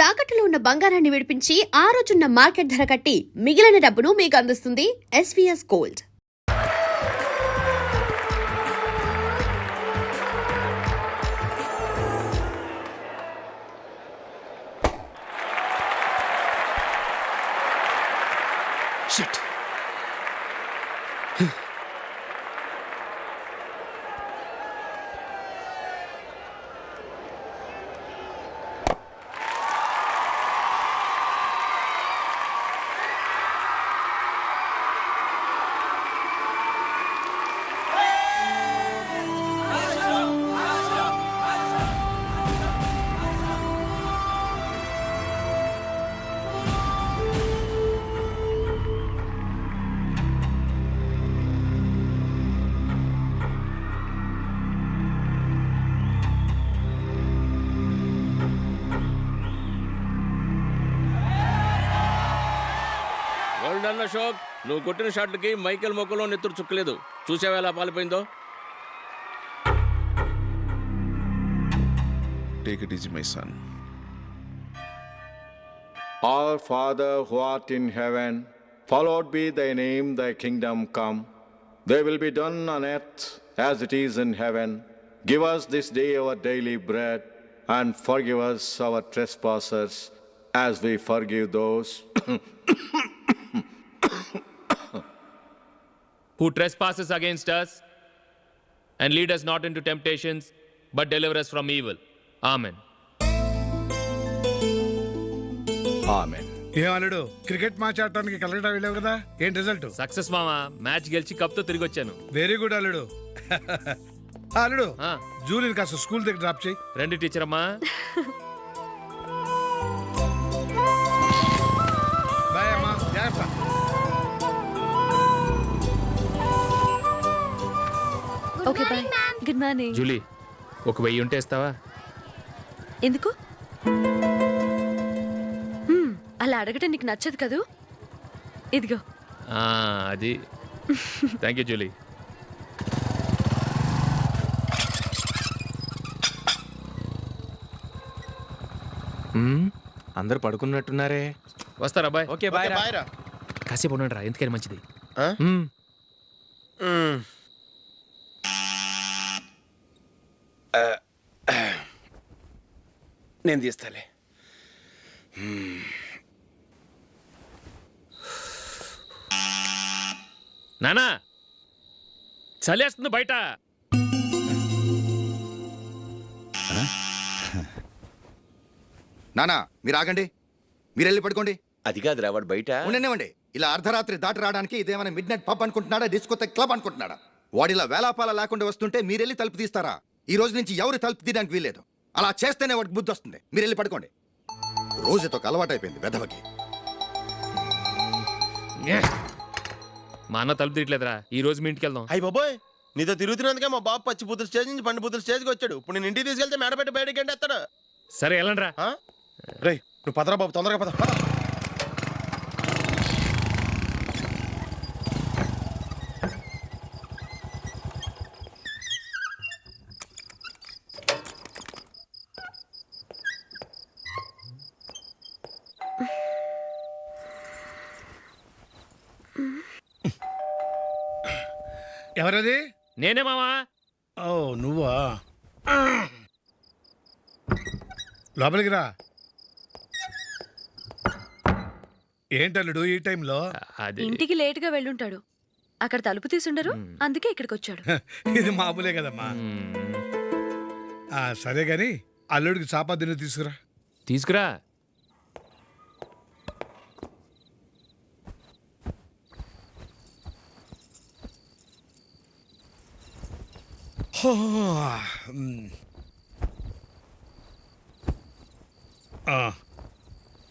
తాకట్టులో ఉన్న బంగారాన్ని విడిపించి ఆ రోజున్న మార్కెట్ ధర కట్టి మిగిలిన డబ్బును మీకు అందిస్తుంది SVS gold. Shit. Done Ashok, నువ్వు కొట్టిన షాట్లకి మైకేల్ మొక్కలో నెత్తురు చుక్కలేదు. చూసావా ఎలా పాలిపోయిందో? Take it easy, my son. Our Father who art in heaven, hallowed be thy name, thy kingdom come. Thy will be done on earth as it is in heaven. Give us this day our daily bread, and forgive us our trespasses, as we forgive those who trespasses against us, and lead us not into temptations, but deliver us from evil. Amen. Amen. ఏమన్నాడు? Cricket match ఆడటానికి కలకటా వెళ్ళావు కదా, ఏంటి result? Success మామా, match గెలిచి cup తో తిరిగి వచ్చాను. వెరీ గుడ్ అల్లుడు. అల్లుడు, జూలిని కాస్త స్కూల్ దగ్గర డ్రాప్ చేయి. రండి టీచర్ అమ్మా. బాయ్ అమ్మా, జాగ్రత్త. Okay bye. Good morning. Julie, ఒక 1000 ఉంటే ఇస్తావా? ఎందుకు? అలా అడగటం నీకు నచ్చదు కదూ. ఇదిగో. అది థ్యాంక్ యూ జూలీ. అందరు పడుకున్నట్టున్నారే. వస్తారా బాయ్? ఓకే బాయ్ రా. కాసేపు ఉండండి రా, ఎందుకని మంచిది. నేను తీస్తాలే. నానా, చలేస్తుంది బయట. నానా మీరు ఆగండి, మీరు వెళ్ళి పడుకోండి. అది కాదురా, వాడు బయట ఉండనివ్వండి. ఇలా అర్ధరాత్రి దాటి రావడానికి ఇదేమైనా మిడ్ నైట్ పబ్ అనుకుంటున్నాడా, డిస్కోతెక్ క్లబ్ అనుకుంటున్నాడా? వాడిలా వేలాపాల లేకుండా వస్తుంటే మీరెళ్ళి తలుపు తీస్తారా? ఈ రోజు నుంచి ఎవరు తలుపు తీయడానికి వీల్లేదు. అలా చేస్తేనే వాడికి బుద్ధి వస్తుంది. మీరు వెళ్ళి పడుకోండి. రోజుతో అలవాటు అయిపోయింది వెధవకి. మా అన్న తలుపు తీయట్లేదురా, ఈ రోజు మీ ఇంటికి వెళ్దాం. అయ్యి బాబోయ్, నీతో తిరుగుతున్నందుకే మా బాబు పచ్చి బుద్ధుల స్టేజ్ నుంచి పండు బుద్ధుల స్టేజ్కి వచ్చాడు. ఇప్పుడు నేను ఇంటికి తీసుకెళ్తే మేడపెట్టి బయటకి ఎండేస్తాడు. సరే వెళ్ళండి రా. రే నువ్వు పదరా బాబు, తొందరగా పద. ఎవరది? నేనే మామా. ఓ నువ్వా? లోపలికి రా. ఏంటల్లుడు ఈ టైంలో? ఇంటికి లేటుగా వెళ్ళుంటాడు. అక్కడ తలుపు తీసుండరు, అందుకే ఇక్కడికి వచ్చాడు. ఇది మామూలే కదమ్మా. సరే గాని అల్లుడికి చాపాదిని తీసుకురా. తీసుకురా.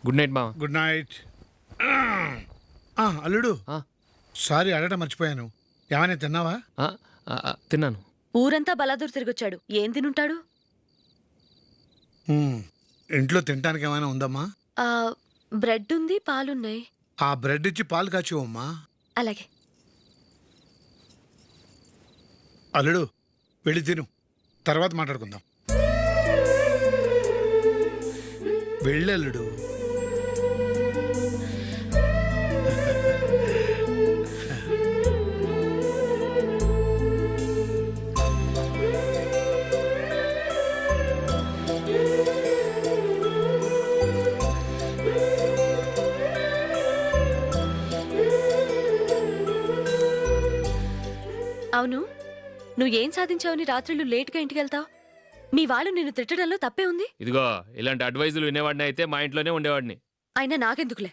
గుడ్ నైట్ మామ. Good night. అల్లుడు, సారీ అడగటం మర్చిపోయాను. ఏమైనా తిన్నావా? తిన్నాను. ఊరంతా బలాదూర్ తిరిగొచ్చాడు, ఏం తినుంటాడు? ఇంట్లో తినడానికి ఏమైనా ఉందమ్మా? బ్రెడ్ ఉంది, పాలున్నాయి. ఆ బ్రెడ్ ఇచ్చి పాలు కాచివమ్మా. అలాగే. అల్లుడు వెళ్ళి తిను, తర్వాత మాట్లాడుకుందాం. వెళ్ళలుడు. అవును, నువ్వు ఏం సాధించావని రాత్రులు లేట్గా ఇంటికి వెళ్తావు? మీ వాళ్ళు నిన్ను తిట్టడంలో తప్పే ఉంది. ఇదిగో ఇలాంటి అడ్వైజులు వినేవాడిని అయితే మా ఇంట్లోనే ఉండేవాడిని. అయినా నాకెందుకులే.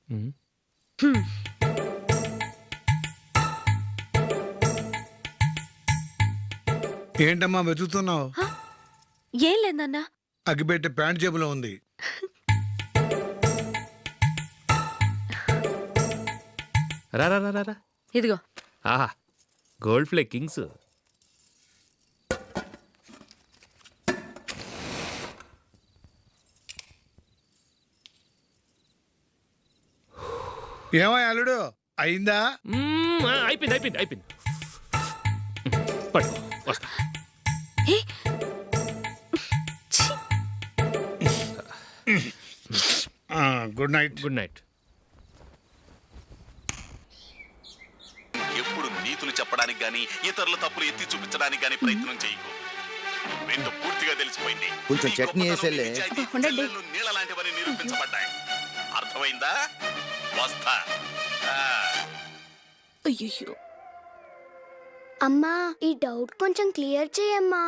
ఉమ్. హ్మ్. ఏంటమ్మా వెతుకుతున్నావు? ఏం లేదన్నా. అగ్గిపెట్టె ప్యాంట్ జేబులో ఉంది. రా రా రా రా రా. ఇదిగో. ఆహా, గోల్డ్ ఫ్లే కింగ్స్. ఏమో అల్లుడు అయిందా? అయిపోయింది అయిపోయింది అయిపోయింది. పడు వస్తా. ఏ? ఛీ! Good night. Good night. ఎప్పుడు నీతులు చెప్పడానికి గాని ఇతరుల తప్పులు ఎత్తి చూపించడానికి గాని ప్రయత్నం చేయకు. రెండు పూర్తిగా తెలిసిపోయింది. కొంచెం నీ చట్నీ గొప్పతనం, వేసేలే. నిజాయితీ, చెల్లెళ్ళు నీళ్ళ లాంటివని నిరూపించబడ్డాయి. అర్థమైందా? వస్తా. అయ్యో అమ్మా, ఈ డౌట్ కొంచెం క్లియర్ చేయమ్మా.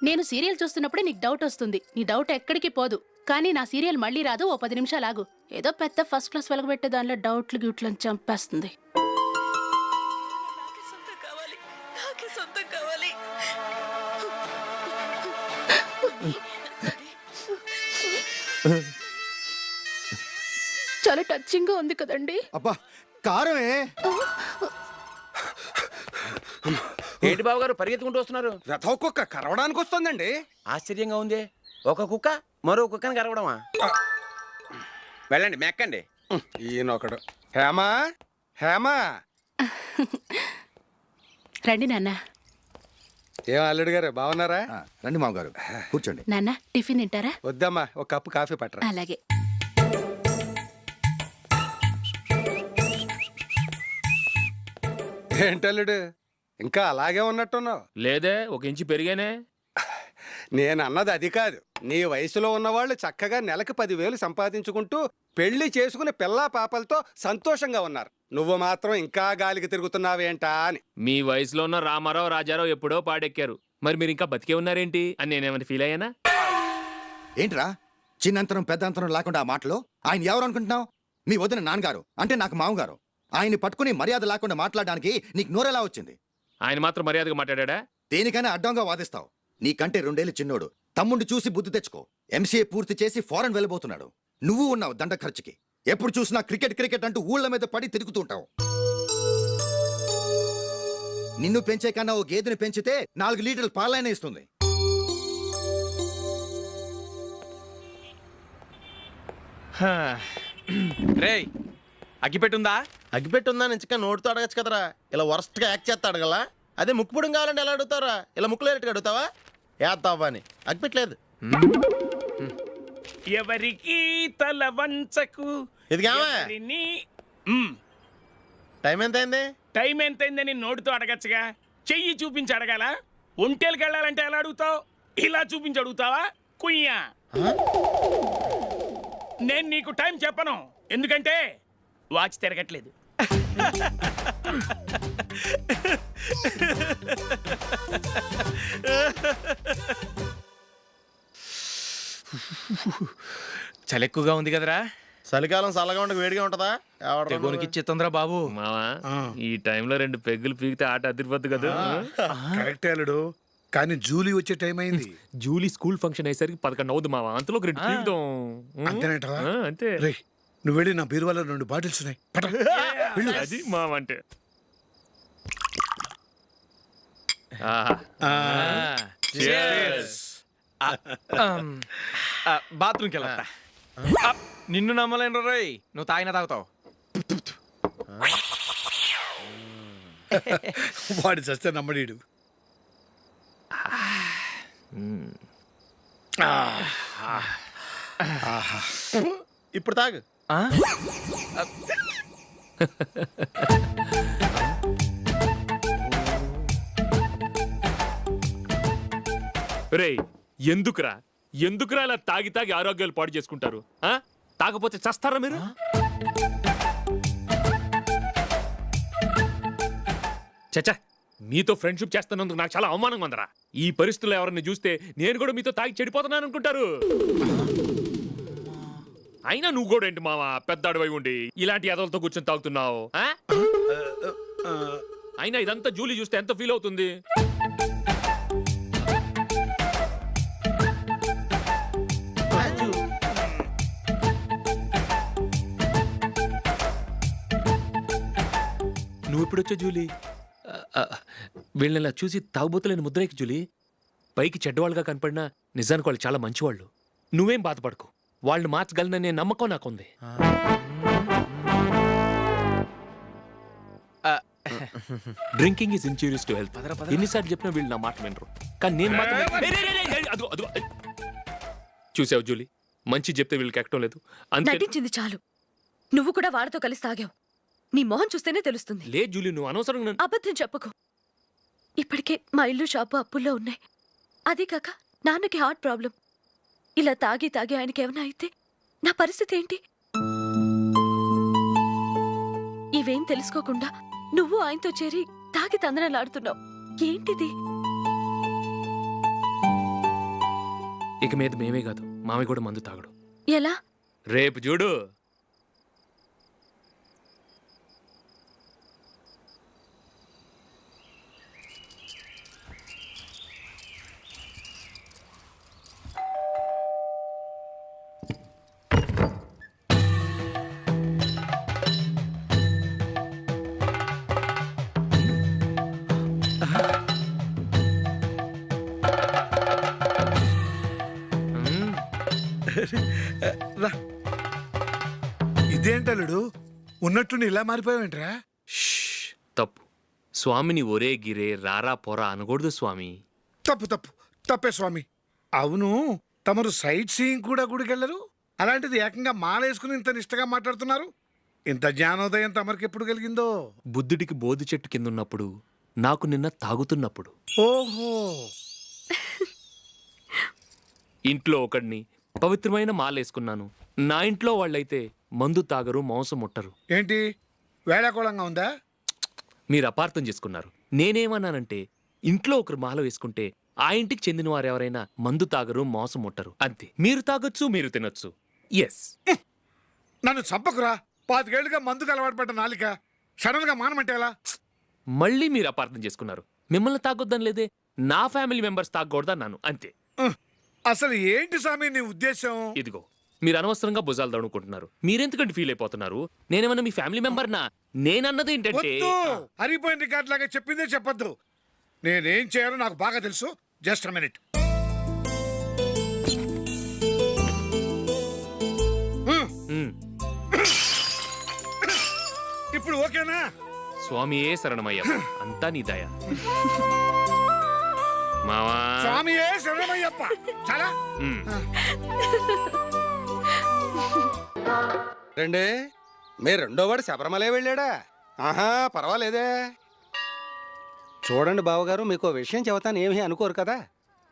నేను సీరియల్ చూస్తున్నప్పుడే నీకు డౌట్ వస్తుంది. నీ డౌట్ ఎక్కడికి పోదు. కానీ నా సీరియల్ మళ్ళీ రాదు. ఓ 10 నిమిషాలు ఆగు. ఏదో పెద్ద ఫస్ట్ క్లాస్ వెలగబెట్టే దానిలో డౌట్లు గ్యూట్లను చంపేస్తుంది. చాలా టచింగ్ గా ఉంది కదండి. అబ్బా కారమే. ఏంటి బాబు గారు పరిగెత్తుకుంటూ వస్తున్నారు? రథ కుక్క కరవడానికి వస్తుందండి. ఆశ్చర్యంగా ఉంది. ఒక కుక్క మరో కుక్కని కరవడమా? వెళ్ళండి మెక్కండి. ఈయనొకడు. హేమా హేమా. రండి నాన్న. ఏం అల్లుడు గారు బాగున్నారా? రండి మామగారు కూర్చోండి. నాన్న టిఫిన్ తింటారా? వద్దమ్మా, ఒక కప్పు కాఫీ పట్టరా. అలాగే. ఏంటల్లుడు ఇంకా అలాగే ఉన్నట్టున్నావు? లేదే, ఒక ఇంచు పెరిగానే. నేను అన్నది అది కాదు. నీ వయసులో ఉన్నవాళ్ళు చక్కగా నెలకు 10,000 సంపాదించుకుంటూ పెళ్లి చేసుకుని పిల్లా పాపలతో సంతోషంగా ఉన్నారు. నువ్వు మాత్రం ఇంకా గాలికి తిరుగుతున్నావేంటా అని. మీ వయసులో ఉన్న రామారావు రాజారావు ఎప్పుడో పాడెక్కారు. మరి మీరు ఇంకా బతికే ఉన్నారేంటి అని నేనేమైనా ఫీల్ అయ్యానా? ఏంట్రా చిన్నంతరం పెద్దంతరం లేకుండా ఆ మాటలు? ఆయన ఎవరు అనుకుంటున్నావు? మీ వదిన నాన్నగారు, అంటే నాకు మామగారు. ఆయన్ని పట్టుకుని మర్యాద లేకుండా మాట్లాడడానికి నీకు నోరెలా వచ్చింది? ఆయన మాత్రం మర్యాదగా మాట్లాడా? దేనికైనా అడ్డంగా వాదిస్తావు. నీకంటే 2 ఏళ్ళు చిన్నోడు. తమ్ముండి చూసి బుద్ధి తెచ్చుకో. ఎంసీఏ పూర్తి చేసి ఫారెన్ వెళ్ళబోతున్నాడు. నువ్వు ఉన్నావు దండ ఖర్చుకి. ఎప్పుడు చూసినా క్రికెట్ క్రికెట్ అంటూ ఊళ్ళ మీద పడి తిరుగుతూ ఉంటావు. నిన్ను పెంచే కన్నా ఓ గేదెని పెంచితే 4 లీటర్ల పాలైనా ఇస్తుంది. రేయ్ అగ్గిపెట్టుందా? అగ్గిపెట్టుందా నుంచి నోటితో అడగచ్చు కదరా. ఇలా వరస్ట్ గా యాక్ట్ చేస్తా అడగలా? అదే ముక్కుపుడం కావాలంటే ఎలా అడుగుతారా? ఇలా ముక్కులేటట్టుగా అడుగుతావా? ఏత్తావా అని. అగ్గిపెట్టలేదు. ఎవరికి తల వంచకు. ఇది కావా? టైం ఎంత అయింది? టైం ఎంతైందని నోటితో అడగచ్చుగా. చెయ్యి చూపించి అడగాల. ఒంటేలకు వెళ్ళాలంటే ఎలా అడుగుతావు? ఇలా చూపించి అడుగుతావా? కుయ్యా. నేను నీకు టైం చెప్పను, ఎందుకంటే వాచ్ తిరగట్లేదు. చలి ఎక్కువగా ఉంది కదరా. చలికాలం చల్లగా ఉండక వేడిగా ఉంటదా? ఇచ్చేతుందిరా బాబు. మావా, ఈ టైంలో 2 పెగ్గులు పీకితే ఆట అదిరిపోద్దు కదా. కరెక్ట్ అల్లుడు, కానీ జూలీ వచ్చే టైం అయింది. జూలీ స్కూల్ ఫంక్షన్ అయ్యేసరికి 11 అవుద్ది మావా. అంతలో 2 పీకుదాం. అంతేనేటవా? అంతే. రే నువ్వు వెళ్ళి నా బీరువాలో 2 బాటిల్స్ ఉన్నాయి. పట. వెళ్ళు. అది మావ అంటే. బాత్రూమ్కి వెళ్ళా. నిన్ను నమ్మలేను రోయ్, నువ్వు తాగినా తాగుతావు. వాడి చస్తే నమ్మడీడు. ఇప్పుడు తాగు. రేయ్ ఎందుకురా ఇలా తాగి తాగి ఆరోగ్యాలు పాడు చేసుకుంటారు? తాగపోతే చస్తారా మీరు? చచ్చా, మీతో ఫ్రెండ్షిప్ చేస్తున్నందుకు నాకు చాలా అవమానంగా ఉందరా. ఈ పరిస్థితుల్లో ఎవరిని చూస్తే నేను కూడా మీతో తాగి చెడిపోతున్నాను అనుకుంటారు. అయినా నువ్వు కూడా ఏంటి మావా, పెద్ద అడవై ఉండి ఇలాంటి ఎదలతో కూర్చొని తాగుతున్నావు? అయినా ఇదంతా జూలీ చూస్తే ఎంత ఫీల్ అవుతుంది? నువ్వు ఎప్పుడొచ్చా జూలీ? వీళ్ళని చూసి తాగుబోతులేని ముద్రేకి జూలీ. పైకి చెడ్డవాళ్ళుగా కనపడినా నిజానికి వాళ్ళు చాలా మంచివాళ్ళు. నువ్వేం బాధపడకు, వాళ్ళని మార్చగలననే నమ్మకం నాకుంది. Drinking is injurious to health. ఎన్నిసార్లు చెప్పినా వీళ్ళు నా మాట వినరు. కానీ నేను మాత్రం చూసావు జూలీ, మంచి చెప్తే వీళ్ళకి ఎక్కడం లేదు. నటించింది చాలు. నువ్వు కూడా వాడితో కలిసి తాగావు. నీ మొహం చూస్తేనే తెలుస్తుంది. లే జూలీ, నువ్వు అనవసరంగా అబద్ధం చెప్పకు. ఇప్పటికే మా ఇల్లు షాపు అప్పుల్లో ఉన్నాయి. అదే కాక నాన్నకి హార్ట్ ప్రాబ్లం. ఇలా తాగి తాగి ఆయనకి ఏమైనా అయితే నా పరిస్థితి ఏంటి? ఇవేం తెలుసుకోకుండా నువ్వు ఆయనతో చేరి తాగి తందనలాడుతున్నావు. ఏంటిది? ఇక మీద మేమే కాదు, మామి కూడా మందు తాగడు. ఎలా? రేపు చూడు. ఇదేంటలుడు ఉన్నట్టుండి ఇలా మారిపోయావేంట్రా? తప్పు స్వామిని ఒరే గిరే రారా పోరా అనకూడదు స్వామి. తప్పే స్వామి. అవును, తమరు సైట్ సీయింగ్ కూడా గుడికెళ్ళరు. అలాంటిది ఏకంగా మాలేసుకుని ఇంత నిష్టగా మాట్లాడుతున్నారు. ఇంత జ్ఞానోదయం తమరికి ఎప్పుడు కలిగిందో? బుద్ధుడికి బోధి చెట్టు కింద ఉన్నప్పుడు, నాకు నిన్న తాగుతున్నప్పుడు. ఓహో. ఇంట్లో ఒకడిని పవిత్రమైన మాలేసుకున్నాను. నా ఇంట్లో వాళ్ళైతే మందు తాగరు, మాంసం ముట్టరు. ఏంటి వేళాకోళంగా ఉందా? మీరు అపార్థం చేసుకున్నారు. నేనేమన్నానంటే, ఇంట్లో ఒకరు మాల వేసుకుంటే ఆ ఇంటికి చెందిన వారు ఎవరైనా మందు తాగరు, మాంసం ముట్టరు, అంతే. మీరు తాగొచ్చు, మీరు తినొచ్చు. ఎస్. నన్ను చంపకురా. 5 ఏళ్లుగా మందుకు అలవాటు పడ్డ నాలిక సడన్ గా మానమంటే ఎలా? మళ్ళీ మీరు అపార్థం చేసుకున్నారు. మిమ్మల్ని తాగొద్దని లేదే, నా ఫ్యామిలీ మెంబర్స్ తాగకూడదన్నాను, అంతే. అసలు ఏంటి స్వామి నీ ఉద్దేశం? ఇదిగో, మీరు అనవసరంగా భుజాలు దడుకుంటున్నారు. మీరెందుకంటే ఫీల్ అయిపోతున్నారు? నేనేమన్నా మీ ఫ్యామిలీ మెంబర్నా? నేనన్నది ఏంటంటే, హరిపోయిన రికార్డ్ లాగా చెప్పిందే చెప్పొద్దు. నేనేం చేయాలో నాకు బాగా తెలుసు. Just minute. ఇప్పుడు ఓకేనా? స్వామియే శరణమయ్యప్ప, అంతా నీ దయ. మావా, స్వామియే శరణమయ్యప్ప. చాలా రండి. మీ రెండో వాడు శబరిమలే వెళ్ళాడా? ఆహా, పర్వాలేదే. చూడండి బావగారు, మీకు విషయం చెబుతాను, ఏమీ అనుకోరు కదా.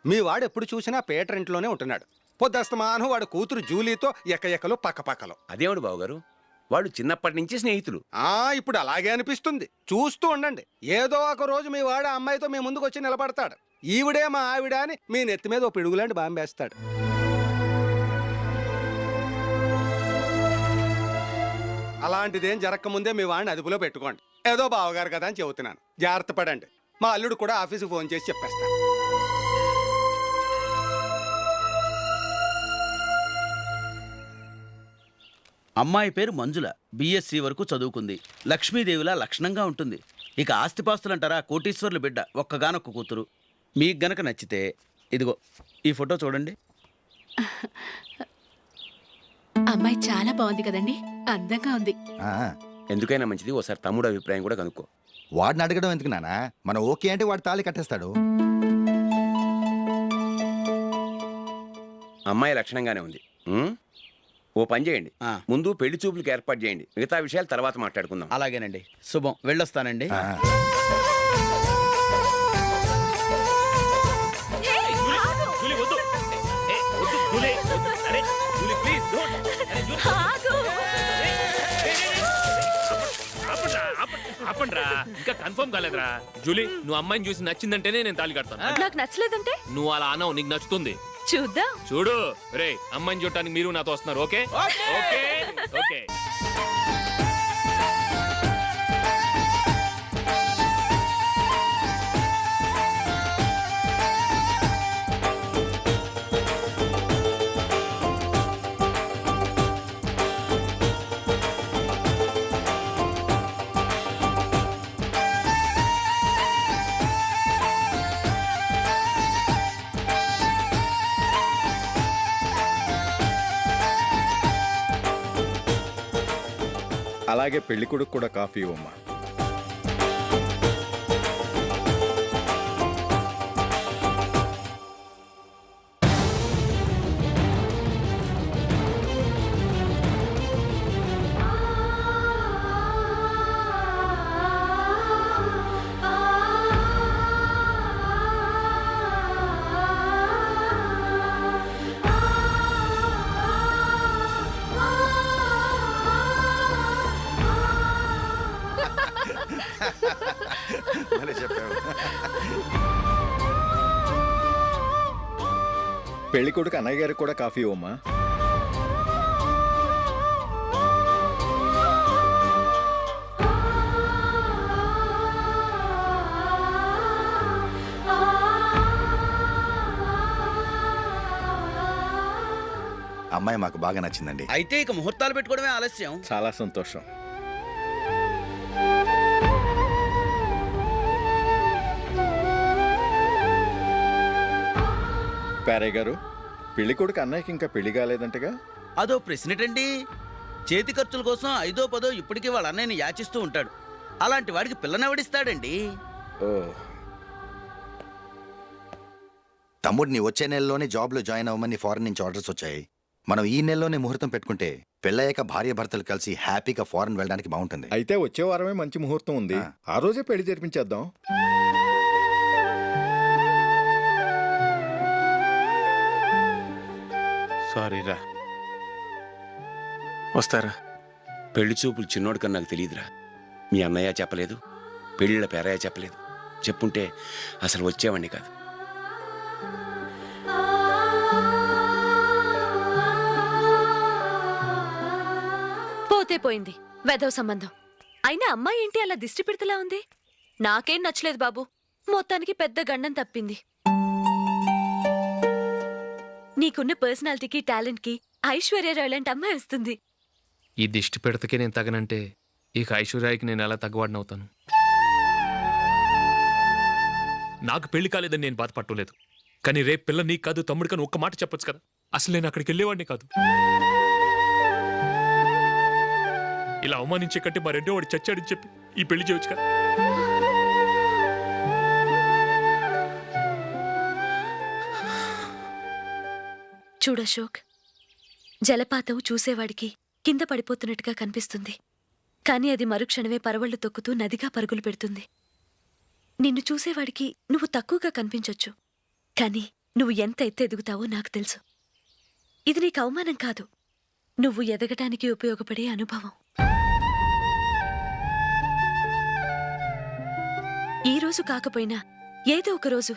మీ వాడు ఎప్పుడు చూసినా పేటర్ ఇంట్లోనే ఉంటున్నాడు. పొద్దస్తమానం వాడు కూతురు జూలీతో ఎక్కలు పక్కపక్కలు. అదేవాడు బావగారు, వాళ్ళు చిన్నప్పటి నుంచి స్నేహితులు. ఇప్పుడు అలాగే అనిపిస్తుంది. చూస్తూ ఉండండి, ఏదో ఒక రోజు మీ వాడు ఆ అమ్మాయితో మీ ముందుకు వచ్చి నిలబడతాడు. ఈవిడే మా ఆవిడ అని మీ నెత్తి మీద ఓ పిడుగులాంటి బాంబేస్తాడు. అలాంటిదేం జరగకముందే మీ వాడిని అదుపులో పెట్టుకోండి. ఏదో బావగారు కదా అని చెబుతున్నాను, జాగ్రత్త పడండి. మా అల్లుడు కూడా ఆఫీసుకు ఫోన్ చేసి చెప్పేస్తాను. అమ్మాయి పేరు మంజుల, బిఎస్సి వరకు చదువుకుంది. లక్ష్మీదేవిలా లక్షణంగా ఉంటుంది. ఇక ఆస్తిపాస్తులంటారా, కోటీశ్వర్లు బిడ్డ, ఒక్కగానొక్క కూతురు. మీకు గనక నచ్చితే ఇదిగో ఈ ఫోటో చూడండి. అమ్మాయి చాలా బాగుంది కదండి, అందంగా ఉంది. ఎందుకైనా మంచిది ఓసారి తమ్ముడు అభిప్రాయం కూడా కనుక్కో. వాడిని అడగడం ఎందుకు నానా? మనం ఓకే అంటే వాడు తాళి కట్టేస్తాడు. అమ్మాయి లక్షణంగానే ఉంది. ఓ పని చేయండి, ముందు పెళ్లి చూపులకు ఏర్పాటు చేయండి, మిగతా విషయాలు తర్వాత మాట్లాడుకుందాం. అలాగేనండి. శుభం, వెళ్ళొస్తానండి. జూలీ వద్దు. ఏ, వద్దు, జూలీ. అరే, జూలీ, ప్లీజ్, don't. అరే, జూలీ. ఆపండ్రా, ఇంకా కన్ఫర్మ్ కాలేదురా. జూలీ, నువ్వు అమ్మాయిని చూసి నచ్చిందంటేనే నేను తాళి కడతాను. నాకు నచ్చలేదంటే నువ్వు అలా అనవు, నీకు నచ్చుతుంది. చూద్దాం. చూడు రే, అమ్మాయిని చూడటానికి మీరు నాతో వస్తున్నారు. Okay okay okay. అలాగే పెళ్లి కొడుకు కూడా కాఫీ ఇవ్వమ్మా. పెళ్లి కొడుకు అన్నయ్య గారికి కూడా కాఫీ ఇవ్వమ్మా. అమ్మాయి మాకు బాగా నచ్చిందండి. అయితే ఇక ముహూర్తాలు పెట్టుకోవడమే ఆలస్యం. చాలా సంతోషం. పేరయ్య గారు, పెళ్లి కొడుకు అన్నయ్యకి ఇంకా పెళ్లి కాలేదంటగా? అదో ప్రశ్నటండి. చేతి ఖర్చుల కోసం 5ో 10ో ఇప్పటికీ వాళ్ళ అన్నయ్యని యాచిస్తూ ఉంటాడు. అలాంటి వాడికి పిల్లనెవడిస్తాడండి? ఓ, తమ్ముడిని వచ్చే నెలలోనే జాబ్లో జాయిన్ అవ్వమని ఫారెన్ నుంచి ఆర్డర్స్ వచ్చాయి. మనం ఈ నెలలోనే ముహూర్తం పెట్టుకుంటే పెళ్ళయ్యాక భార్య భర్తలు కలిసి హ్యాపీగా ఫారెన్ వెళ్ళడానికి బాగుంటుంది. అయితే వచ్చే వారమే మంచి ముహూర్తం ఉంది, ఆ రోజే పెళ్లి జరిపించేద్దాం. సారీరా, వస్తారా? పెళ్లి చూపులు చిన్నోడు కన్నా నాకు తెలియదురా. మీ అన్నయ్య చెప్పలేదు, పెళ్ళిళ్ళ పేరయ్య చెప్పలేదు. చెప్పుంటే అసలు వచ్చేవాడిని కాదు. పోతే పోయింది వెధవ సంబంధం. అయినా అమ్మాయి ఏంటి అలా దిష్టి పెడతలా ఉంది? నాకేం నచ్చలేదు బాబు. మొత్తానికి పెద్ద గండం తప్పింది. నీకున్న పర్సనాలిటీకి టాలెంట్కి ఐశ్వర్యరాయ్ లాంటి అమ్మాయి వస్తుంది. ఈ దిష్టి పెడతకే నేను తగనంటే ఇక ఐశ్వర్యాకి నేను ఎలా తగ్గవాడినవుతాను? నాకు పెళ్లి కాలేదని నేను బాధపట్టలేదు, కానీ రేపు పిల్ల నీకు కాదు తమ్ముడు కానీ ఒక్క మాట చెప్పొచ్చు కదా. అసలు నేను అక్కడికి వెళ్ళేవాడిని కాదు. ఇలా అవమానించే కంటే మా రెండో వాడు చచ్చాడని చెప్పి ఈ పెళ్లి చేయొచ్చు కదా. చూడశోక్, జలపాతం చూసేవాడికి కింద పడిపోతున్నట్టుగా కనిపిస్తుంది, కానీ అది మరుక్షణమే పరవళ్లు తొక్కుతూ నదిగా పరుగులు పెడుతుంది. నిన్ను చూసేవాడికి నువ్వు తక్కువగా కనిపించొచ్చు, కానీ నువ్వు ఎంత ఎత్తు ఎదుగుతావో నాకు తెలుసు. ఇది నీకు అవమానం కాదు, నువ్వు ఎదగటానికి ఉపయోగపడే అనుభవం. ఈ రోజు కాకపోయినా ఏదో ఒక రోజు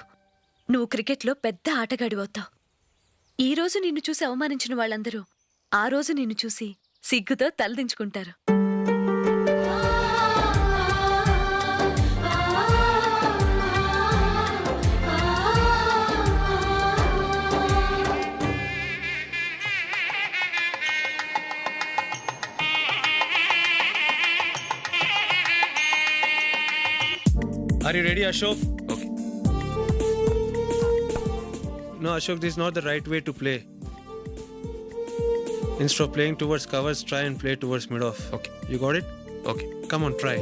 నువ్వు క్రికెట్లో పెద్ద ఆటగాడివవుతావు. ఈ రోజు నిన్ను చూసి అవమానించిన వాళ్ళందరూ ఆ రోజు నిన్ను చూసి సిగ్గుతో తలదించుకుంటారు. Are you ready, Ashok? Okay. No, Ashok, this is not the right way to play. Instead of playing towards covers, try and play towards mid-off. Okay. You got it? Okay. Come on, try.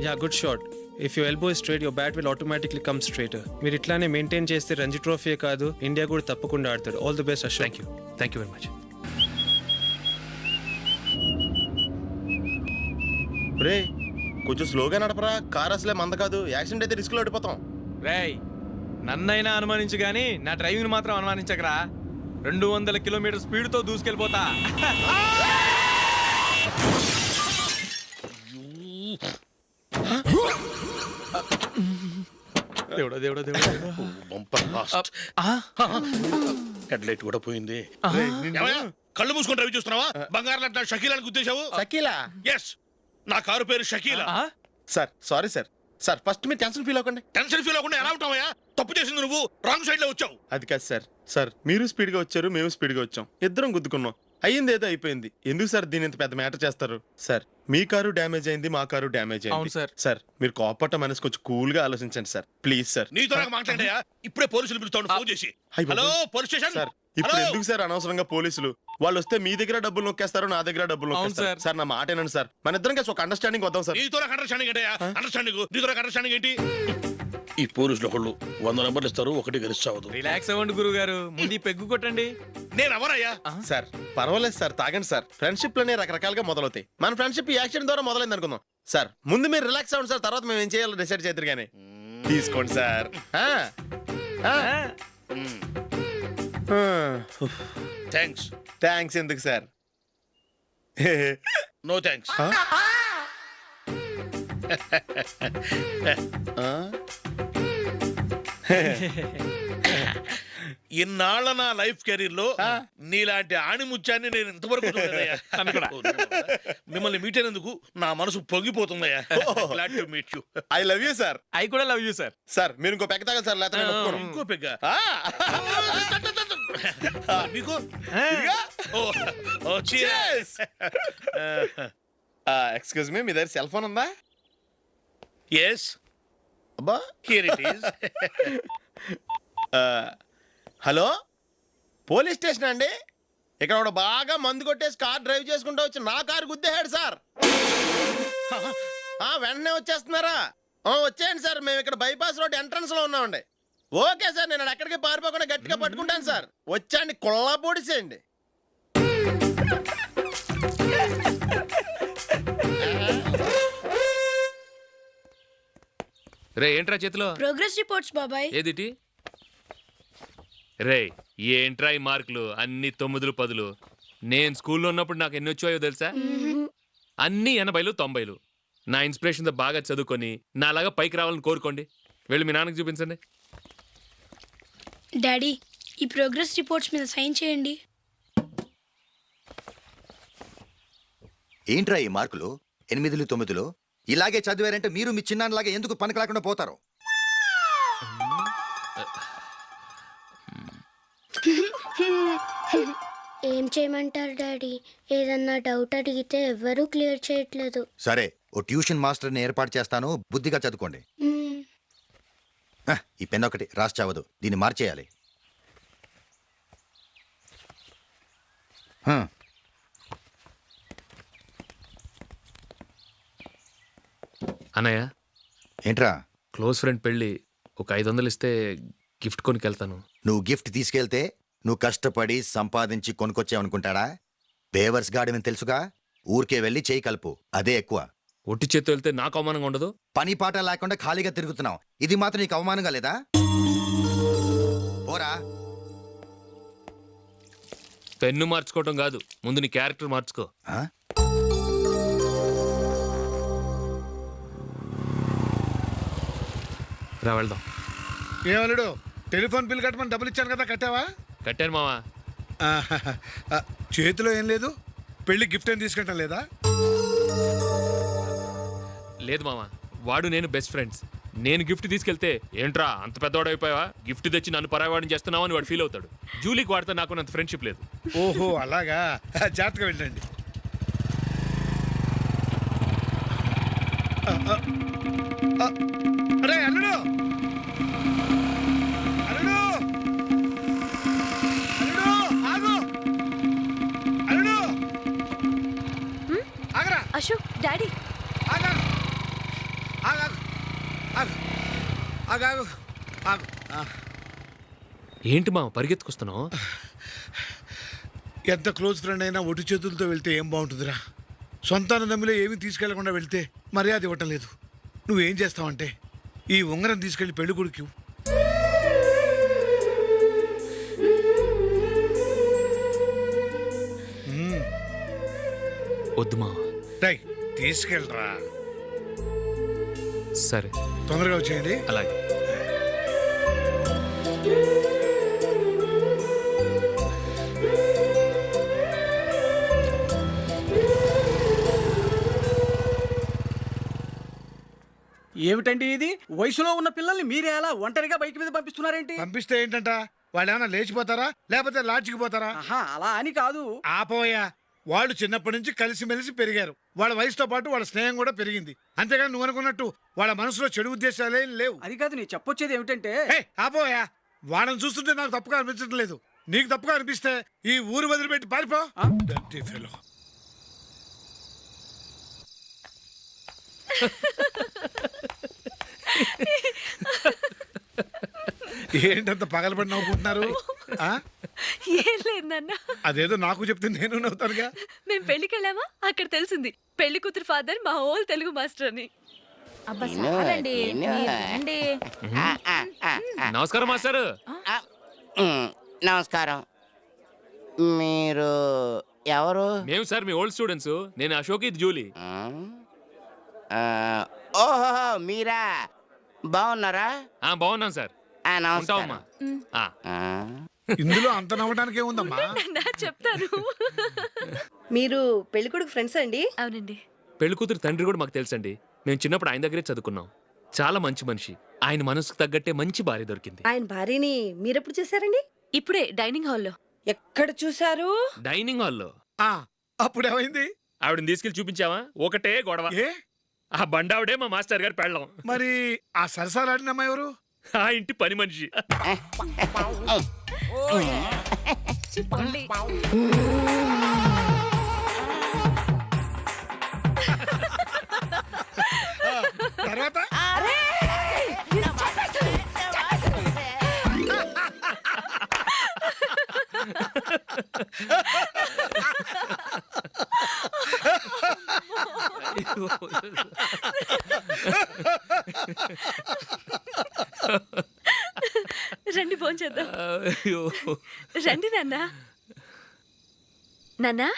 Yeah, good shot. If your elbow is straight, your bat will automatically come straighter. మీరు ఇట్లానే maintain చేస్తే Ranji trophy కాదు India కూడా తప్పకుండా ఆడతాడు. All the best Ashok. Thank you very much. రే కొంచెం స్లోగా నడపరా, కార్ అసలే మంద కాదు, యాక్సిడెంట్ అయితే రిస్క్ లో ఓడిపోతాం. రేయ్ నన్నైనా అనుమానించు గానీ నా డ్రైవింగ్ మాత్రం అనుమానించకరా. 200 కిలోమీటర్ స్పీడ్ తో దూసుకెళ్ళిపోతా. దేవుడా దేవుడా దేవుడా బంపర్ లాస్ట్. హెడ్ లైట్ కూడా పోయింది. కళ్ళు మూసుకొని డ్రైవ్ చూస్తున్నావా? బంగారం లాంటి షకీలాని గుద్దేశావు. షకీలా? ఎస్, నా కారు పేరు Shakeela. Sir sorry sir. Sir first మీరు టెన్షన్ ఫీల్ అవ్వకండి. టెన్షన్ ఫీల్ అవ్వకుండా ఎలా ఉంటావయ్యా? తప్పు చేసింది నువ్వు, రాంగ్ సైడ్ లో వచ్చావు. అది కాదు సార్. సార్ మీరు స్పీడ్ గా వచ్చారు, మేము స్పీడ్ గా వచ్చాం, ఇద్దరం గుద్దుకున్నాం. అయ్యింది ఏదో అయిపోయింది. ఎందుకు సార్ దీని ఇంత పెద్ద మ్యాటర్ చేస్తారు? సార్ మీ కారు డ్యామేజ్ అయింది, మా కారు డ్యామేజ్ అయింది. సార్ మీరు కోపట్ట మనసు కొంచెం కూల్ గా ఆలోచించండి సార్, ప్లీజ్ సార్. నీతో నాకు మాట్లాడయా? ఇప్పుడే పోలీసులు పిలుస్తాను, ఫోన్ చేసి. Hello police station. సార్ ఇప్పుడు ఎందుకు సార్ అనవసరంగా పోలీసులు? వాళ్ళు వస్తే మీ దగ్గర డబ్బులు నొక్కేస్తారు, నా దగ్గర డబ్బులు నొక్కేస్తారు. సార్ నా మాట ఏనండి సార్, మన ఇద్దరం కలిసి ఒక అండర్స్టాండింగ్ వద్దాం సార్. నీతో నాకు అండర్స్టాండింగ్ ఏంటయ్యా? అండర్స్టాండింగ్ నీతో నాకు అండర్స్టాండింగ్ ఏంటి? ఈ పోలీసులు ఒకళ్ళు 100 నెంబర్లు ఇస్తారు, ఒకటి గెలుస్తావదు. రిలాక్స్ అవ్వండి గురువు గారు, ముందు ఈ పెగ్గు కొట్టండి. నేను ఎవరయ్యా? సార్ పర్వాలేదు సార్, తాగండి సార్. ఫ్రెండ్షిప్ లోనే రకరకాలుగా మొదలవుతాయి. మన ఫ్రెండ్షిప్ ఈ యాక్సిడెంట్ ద్వారా మొదలైంది అనుకుందాం. సార్ ముందు మీరు రిలాక్స్ అవ్వండి సార్, తర్వాత మేము ఏం చేయాలో డిసైడ్ చేద్దరు కానీ. తీసుకోండి సార్. థ్యాంక్స్. థ్యాంక్స్ ఎందుకు సార్? No thanks. ఇన్నాళ్ళ నా లైఫ్ కెరీర్ లో నీలాంటి ఆణిముత్యాన్ని నేను ఇంతవరకు చూడలేదయ్యా. మిమ్మల్ని మీట్ అయినందుకు నా మనసు పొంగిపోతుందయ్యా. Glad to meet you. I love you sir. I కూడా లవ్ యూ సార్. సార్ మీరు ఇంకో పెక్క తాగండి సార్, లేకపోతే నేను ఒప్పుకోను. ఇంకో పెగ్గ మీకు? ఎక్స్క్యూజ్ మీ, మీ దగ్గర సెల్ ఫోన్ ఉందా? ఎస్, అబ్బా here it is. Hello police station అండి. ఇక్కడ ఒకడు బాగా మందు కొట్టేసి కార్ డ్రైవ్ చేసుకుంటూ వచ్చి నా కారు గుద్దేశాడు సార్. వెంటనే వచ్చేస్తున్నారా? వచ్చేయండి సార్, మేము ఇక్కడ బైపాస్ రోడ్ ఎంట్రన్స్ లో ఉన్నామండి. ఓకే సార్, నేను ఎక్కడికి పారిపోకుండా గట్టిగా పట్టుకుంటాను సార్. వచ్చాండి, కుళ్ళ పొడిసేయండి. రే ఏంట్రా చేతిలో? ప్రోగ్రెస్ రిపోర్ట్స్ బాబాయ్. ఏదిటి? రే ఏంట్రా ఈ మార్కులు అన్ని 9, 10? నేను స్కూల్లో ఉన్నప్పుడు నాకు ఎన్ని వచ్చాయో తెలుసా? అన్ని 80, 90. నా ఇన్స్పిరేషన్తో బాగా చదువుకొని నాలాగా పైకి రావాలని కోరుకోండి. వెళ్ళి మీ నాన్నకి చూపించండి. డాడీ ఈ ప్రోగ్రెస్ రిపోర్ట్స్ మీద సైన్ చేయండి. ఏంట్రా ఈ మార్కులు 8, 9? ఇలాగే చదివారంటే మీరు మీ చిన్నాన్నలాగా ఎందుకు పనికి లేకుండా పోతారు? ఏం చేయమంటారు డాడీ? ఏదన్నా డౌట్ అడిగితే ఎవ్వరూ క్లియర్ చేయట్లేదు. సరే ఓ ట్యూషన్ మాస్టర్ని ఏర్పాటు చేస్తాను, బుద్ధిగా చదువుకోండి. ఈ పెన్ ఒకటి రాసి చావదు, దీన్ని మార్చేయాలి. అన్నయ్య ఏంట్రా? క్లోజ్ ఫ్రెండ్ పెళ్ళి, ఒక 500 ఇస్తే గిఫ్ట్ కొనికెళ్తాను. నువ్వు గిఫ్ట్ తీసుకెళ్తే నువ్వు కష్టపడి సంపాదించి కొనుక్కొచ్చావనుకుంటాడా? బేవర్స్ గాడిని తెలుసుగా, ఊరికే వెళ్ళి చేయి కలుపు, అదే ఎక్కువ. ఒట్టి చేత్తో వెళ్తే నాకు అవమానంగా ఉండదు? పని పాట లేకుండా ఖాళీగా తిరుగుతున్నావు, ఇది మాత్రం నీకు అవమానంగా లేదా? పోరా. పెన్ను మార్చుకోవటం కాదు, ముందు నీ క్యారెక్టర్ మార్చుకో. రా వెళ్దాం. ఏమలుడు, టెలిఫోన్ బిల్ కట్టమని డబ్బులు ఇచ్చాను కదా, కట్టావా? కట్టాను మావా. చేతిలో ఏం లేదు, పెళ్లి గిఫ్ట్ ఏం తీసుకుంటా లేదా? లేదు మావా, వాడు నేను బెస్ట్ ఫ్రెండ్స్. నేను గిఫ్ట్ తీసుకెళ్తే ఏంట్రా అంత పెద్దవాడు అయిపోయావా, గిఫ్ట్ తెచ్చి నన్ను పరాయవాడిని చేస్తున్నావు అని వాడు ఫీల్ అవుతాడు. జూలీకి వాడితే నాకు అంత ఫ్రెండ్షిప్ లేదు. ఓహో అలాగా, జాగ్రత్తగా వెళ్ళండి. అరే అల్లుడు, అల్లుడు, అల్లుడు, ఆగు, అల్లుడు, ఆగరా. అశోక్ డాడీ ఆగా, ఆగా, ఆగాగు ఆగు. ఏంటి మామ పరిగెత్తుకొస్తున్నావు? ఎంత క్లోజ్ ఫ్రెండ్ అయినా ఒటి చేతులతో వెళ్తే ఏం బాగుంటుందిరా. సొంతాన నమ్మిలో ఏమీ తీసుకెళ్లకుండా వెళ్తే మర్యాద ఇవ్వటం లేదు. నువ్వేం చేస్తావంటే ఈ ఉంగరం తీసుకెళ్లి పెళ్లి కొడుకు వద్దు మామ. తీసుకెళ్ళరా. సరే తొందరగా వచ్చేయండి. అలాగే. ఏమిటండి ఇది? వయసులో ఉన్న పిల్లల్ని మీరే అలా ఒంటరిగా బైక్ మీద పంపిస్తున్నారేంటి? పంపిస్తే ఏంటంట, వాళ్ళు ఏమైనా లేచిపోతారా లేకపోతే లాడ్జికి పోతారా? అలా అని కాదు. ఆపోయా, వాళ్ళు చిన్నప్పటి నుంచి కలిసిమెలిసి పెరిగారు. వాళ్ళ వయసుతో పాటు వాళ్ళ స్నేహం కూడా పెరిగింది. అంతేగాని నువ్వు అనుకున్నట్టు వాళ్ళ మనసులో చెడు ఉద్దేశాలేం లేవు. అది కాదు, నేను చెప్పొచ్చేది ఏమిటంటే, ఆపోయా, వాళ్ళని చూస్తుంటే నాకు తప్పుగా అనిపించడం లేదు. నీకు తప్పుగా అనిపిస్తే ఈ ఊరు వదిలిపెట్టి పారిపో. Dirty fellow. ఏంటంత పగలబడి నవ్వుకుంటున్నారు? ఏం లేదు నాన్న. అదేదో నాకు చెప్తే నేను నవ్వుతానుగా. మేము పెళ్లికి వెళ్ళామా, అక్కడ తెలిసింది పెళ్లి కూతురు ఫాదర్ మా హోల్ తెలుగు మాస్టర్ అని. నమస్కారం మాస్టర్. నమస్కారం. మీరు ఎవరు? మేము సార్ మీ ఓల్డ్ స్టూడెంట్స్. నేను అశోక్, ఇది జూలీ. ఓహో, మీరా? బాగున్నారా? బాగున్నాం సార్. నమస్కారం. ఇందులో అంత నవ్వడానికి ఏముందమ్మా? చెప్తాను. మీరు పెళ్ళికొడుకు ఫ్రెండ్స్ అండి? అవునండి. పెళ్లి కూతురు తండ్రి కూడా మాకు తెలుసండి. మేము చిన్నప్పుడు ఆయన దగ్గరే చదువుకున్నాం. చాలా మంచి మనిషి. ఆయన మనసుకు తగ్గట్టే మంచి భార్య దొరికింది. ఆయన భార్యని మీరెప్పుడు చూసారండి? ఇప్పుడే డైనింగ్ హాల్లో. ఎక్కడ చూసారు? డైనింగ్ హాల్లో. అప్పుడు ఏమైంది? ఆవిడని తీసుకెళ్లి చూపించావా? ఒకటే గొడవ. ఆ బండావిడే మా మాస్టర్ గారు పెళ్ళం. మరి ఆ సరసాలాడిన అమ్మాయి ఎవరు? ఆ ఇంటి పని మనిషి. తర్వాత రండి భోంచేద్దాం. రండి నాన్న. నాన్నా,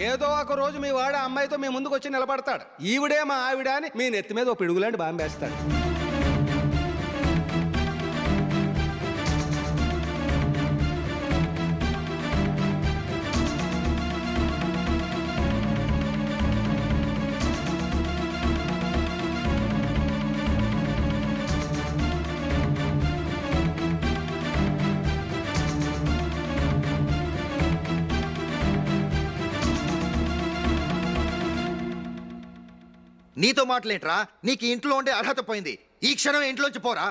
ఏదో ఒక రోజు మీ వాడు అమ్మాయితో మీ ముందుకు వచ్చి నిలబడతాడు. ఈవిడే మా ఆవిడ అని మీ నెత్తి మీద ఓ పిడుగులాంటి బాంబేస్తాడు. నీతో మాటలేంట్రా? నీకు ఈ ఇంట్లో ఉండే అర్హత పోయింది. ఈ క్షణం ఇంట్లోంచి పోరా.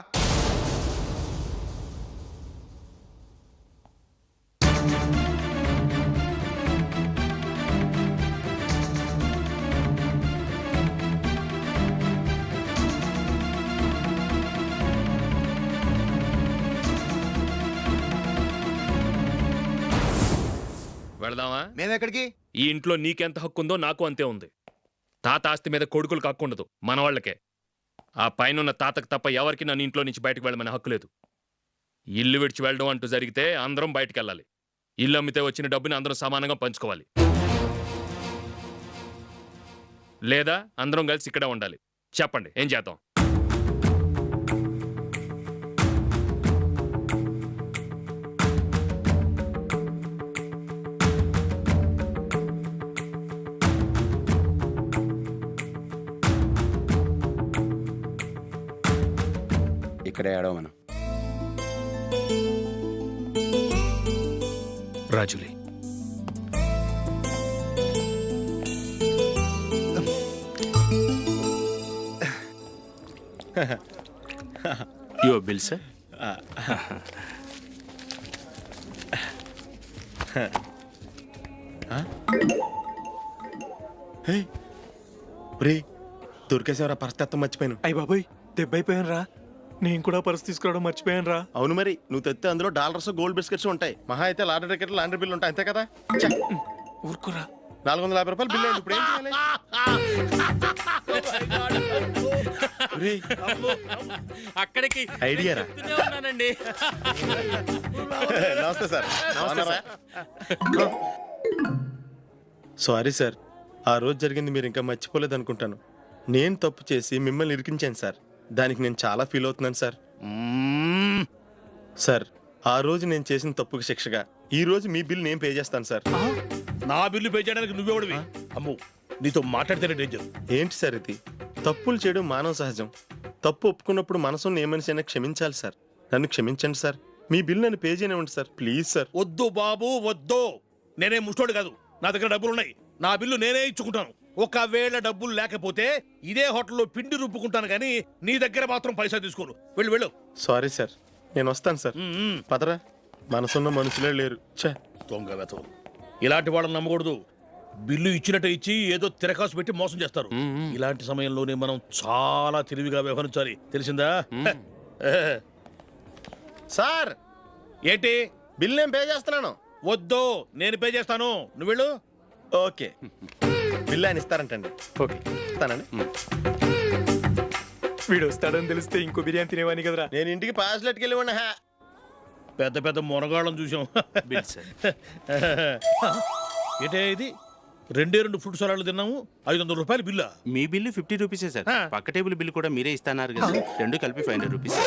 వెళదామా? మేమెక్కడికి? ఈ ఇంట్లో నీకెంత హక్కు ఉందో నాకు అంతే ఉంది. తాత ఆస్తి మీద కొడుకులు హక్కుండదు, మన వాళ్ళకే. ఆ పైన తాతకు తప్ప ఎవరికి నన్ను ఇంట్లో నుంచి బయటకు వెళ్ళమనే హక్కు లేదు. ఇల్లు విడిచి వెళ్ళడం అంటూ జరిగితే అందరం బయటికి వెళ్ళాలి. ఇల్లు అమ్మితే వచ్చిన డబ్బుని అందరం సమానంగా పంచుకోవాలి. లేదా అందరం కలిసి ఇక్కడే ఉండాలి. చెప్పండి, ఏం చేద్దాం? ఇక్కడే ఆడవ మనం. రాజులే, యువర్ బిల్ సార్. దొరికేసేవరా పరిస్థితి మర్చిపోయాను. అయ్య బాబాయ్, దెబ్బైపోయాను రా. నేను కూడా పర్స్ తీసుకురావడం మర్చిపోయాను రా. అవును మరి, నువ్వు తెస్తే అందులో డాలర్స్ గోల్డ్ బిస్కెట్స్ ఉంటాయి. మహా అయితే లాటరీ టికెట్ లాండ్రీ బిల్లు ఉంటాయి, అంతే కదా. ఊరుకురా. 450 రూపాయలు బిల్లు అయింది. ఇప్పుడు ఏం చేయాలి? ఒరేయ్, అక్కడికి ఐడియా రా. ఉన్నానండి. నమస్తే సార్. సారీ సార్, ఆ రోజు జరిగింది మీరు ఇంకా మర్చిపోలేదు అనుకుంటాను. నేను తప్పు చేసి మిమ్మల్ని ఇరికించాను సార్. దానికి నేను చాలా ఫీల్ అవుతున్నాను సార్. సార్, ఆ రోజు నేను చేసిన తప్పుకి శిక్షగా ఈ రోజు మీ బిల్ నేను పే చేస్తాను సార్. నా బిల్లు పే చేయడానికి నువ్వెవడివి? అమ్మో, నీతో మాట్లాడితేనే డేంజర్. ఏంటి సార్ ఇది? తప్పులు చేయడం మానవ సహజం. తప్పు ఒప్పుకున్నప్పుడు మనసును ఏ మనిషి అయినా క్షమించాలి సార్. నన్ను క్షమించండి సార్. మీ బిల్ నన్ను పే చేయనివ్వండి సార్, ప్లీజ్ సార్. వద్దు బాబు, వద్దు. నేనే ముష్టోడు కాదు, నా దగ్గర డబ్బులు ఉన్నాయి. నా బిల్లు నేనే ఇచ్చుకుంటాను. ఒకవేళ డబ్బులు లేకపోతే ఇదే హోటల్లో పిండి రుబ్బుకుంటాను, కానీ నీ దగ్గర మాత్రం పైసా తీసుకోను. వెళ్ళు వెళ్ళు. సారీ సార్, నేను వస్తాను సార్. పదరా, మనసున్న మనుషులే లేరు. ఛే, దొంగ వెతవు. ఇలాంటి వాళ్ళని నమ్మకూడదు. బిల్లు ఇచ్చినట్టు ఇచ్చి ఏదో తిరకాసు పెట్టి మోసం చేస్తారు. ఇలాంటి సమయంలోనే మనం చాలా తెలివిగా వ్యవహరించాలి, తెలిసిందా? సార్, ఏంటి? బిల్ నేను పే చేస్తున్నాను. వద్దు, నేను పే చేస్తాను, నువ్వు వెళ్ళు. ఓకే, బిల్ ఆయన ఇస్తారంటండి. ఓకే, ఇస్తానండి. వీడు వస్తాడని తెలిస్తే ఇంకో బిర్యానీ తినేవాని కదరా. నేను ఇంటికి పాస్లెట్కి వెళ్ళి ఉన్నా. పెద్ద పెద్ద మునగాళ్ళం చూసాం. Bill sir. ఏంటే ఇది? 2 ఫ్రూట్ సలాడ్లు తిన్నాము, 500 రూపాయలు బిల్లా? మీ బిల్లు 50 రూపీసే సార్. పక్క టేబుల్ బిల్ కూడా మీరే ఇస్తాన్నారు కదా. రెండు కలిపి 500 రూపీస్.